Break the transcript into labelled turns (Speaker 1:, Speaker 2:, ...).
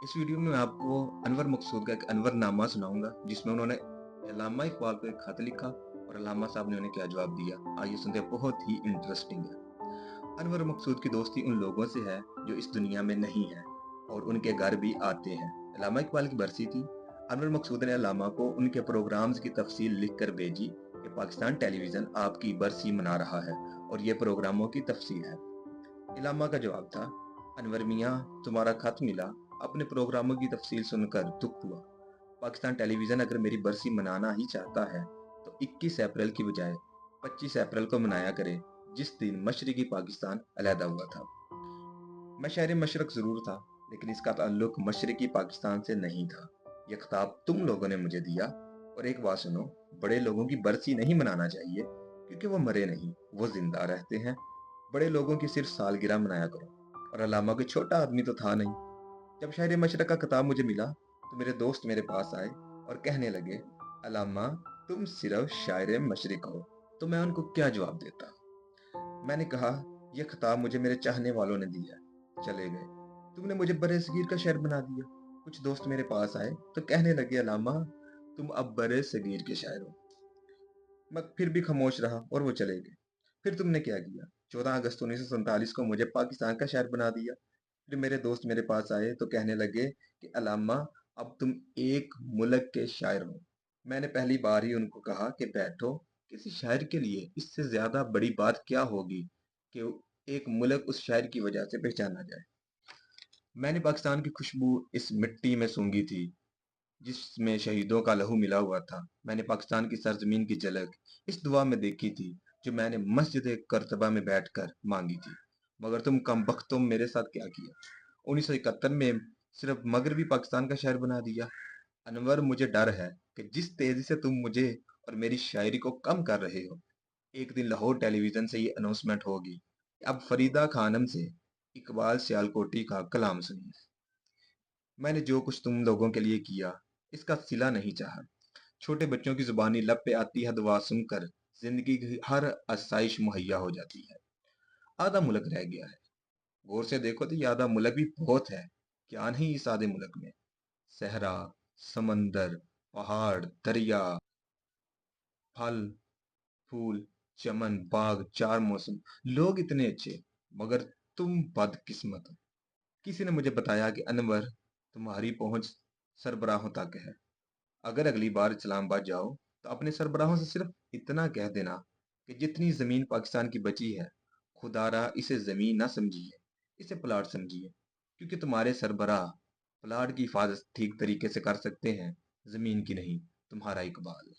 Speaker 1: इस वीडियो में मैं आपको अनवर मकसूद का एक अनवरनामा सुनाऊंगा जिसमें उन्होंने अल्लामा इकबाल को एक खत लिखा और अल्लामा साहब ने उन्हें क्या जवाब दिया। आइए सुनते हैं, बहुत ही इंटरेस्टिंग है। अनवर मकसूद की दोस्ती उन लोगों से है जो इस दुनिया में नहीं है और उनके घर भी आते हैं। अल्लामा इकबाल की बरसी थी। अनवर मकसूद ने अल्लामा को उनके प्रोग्राम्स की तफसील लिख कर भेजी कि पाकिस्तान टेलीविजन आपकी बरसी मना रहा है और ये प्रोग्रामों की तफसील है। इलामा का जवाब था, अनवर मियाँ, तुम्हारा खत मिला। अपने प्रोग्रामों की तफसील सुनकर दुख हुआ। पाकिस्तान टेलीविज़न अगर मेरी बरसी मनाना ही चाहता है तो 21 अप्रैल की बजाय 25 अप्रैल को मनाया करे, जिस दिन मशरकी पाकिस्तान अलहदा हुआ था। मैं शहर मशरक ज़रूर था, लेकिन इसका ताल्लुक मशरकी पाकिस्तान से नहीं था। यह खिताब तुम लोगों ने मुझे दिया। और एक बात सुनो, बड़े लोगों की बरसी नहीं मनाना चाहिए क्योंकि वो मरे नहीं, वो जिंदा रहते हैं। बड़े लोगों की सिर्फ सालगिरह मनाया करो। और अलामा कोई छोटा आदमी तो था नहीं। जब शहर मशरक का खिताब मुझे मिला तो मेरे दोस्त मेरे पास आए और कहने लगे, अलामा, तुम सिर्फ शायर मशरक हो। तो मैं उनको क्या जवाब देता? मैंने कहा, यह खिताब मुझे मेरे चाहने वालों ने दिया। चले गए। तुमने मुझे बरे सगीर का शायर बना दिया। कुछ दोस्त मेरे पास आए तो कहने लगे, अलामा, तुम अब बरे सगीर के शायर हो। मैं फिर भी खामोश रहा और वो चले गए। फिर तुमने क्या किया? 14 अगस्त 1947 को मुझे पाकिस्तान का शायर बना दिया। फिर मेरे दोस्त मेरे पास आए तो कहने लगे कि अलामा, अब तुम एक मुल्क के शायर हो। मैंने पहली बार ही उनको कहा कि बैठो, किसी शायर के लिए इससे ज्यादा बड़ी बात क्या होगी कि एक मुल्क उस शायर की वजह से पहचाना जाए। मैंने पाकिस्तान की खुशबू इस मिट्टी में सूंघी थी जिसमें शहीदों का लहू मिला हुआ था। मैंने पाकिस्तान की सरजमीन की झलक इस दुआ में देखी थी जो मैंने मस्जिद करतबा में बैठकर मांगी थी। मगर तुम कम बख्तों मेरे साथ क्या किया? 1971 में सिर्फ मगरबी पाकिस्तान का शहर बना दिया। अनवर, मुझे डर है कि जिस तेजी से तुम मुझे और मेरी शायरी को कम कर रहे हो, एक दिन लाहौर टेलीविजन से ये अनाउंसमेंट होगी, अब फरीदा खानम से इकबाल सियालकोटी का कलाम सुनिए। मैंने जो कुछ तुम लोगों के लिए किया, इसका सिला नहीं चाहा। छोटे बच्चों की जुबानी लब पे आती है दुआ सुनकर जिंदगी की हर आसाइश मुहैया हो जाती है। आधा मुल्क रह गया है। गौर से देखो तो ये आधा मुल्क भी बहुत है। क्या नहीं इस आधे मुल्क में? सहरा, समंदर, पहाड़, दरिया, फल, फूल, चमन, बाग, चार मौसम, लोग इतने अच्छे। मगर तुम बदकिस्मत हो। किसी ने मुझे बताया कि अनवर, तुम्हारी पहुंच सरबराहों तक है। अगर अगली बार इस्लामाबाद जाओ तो अपने सरबराहों से सिर्फ इतना कह देना कि जितनी जमीन पाकिस्तान की बची है, खुदारा इसे जमीन ना समझिए, इसे प्लाट समझिए, क्योंकि तुम्हारे सरबराह प्लाट की हिफाजत ठीक तरीके से कर सकते हैं, जमीन की नहीं। तुम्हारा इकबाल।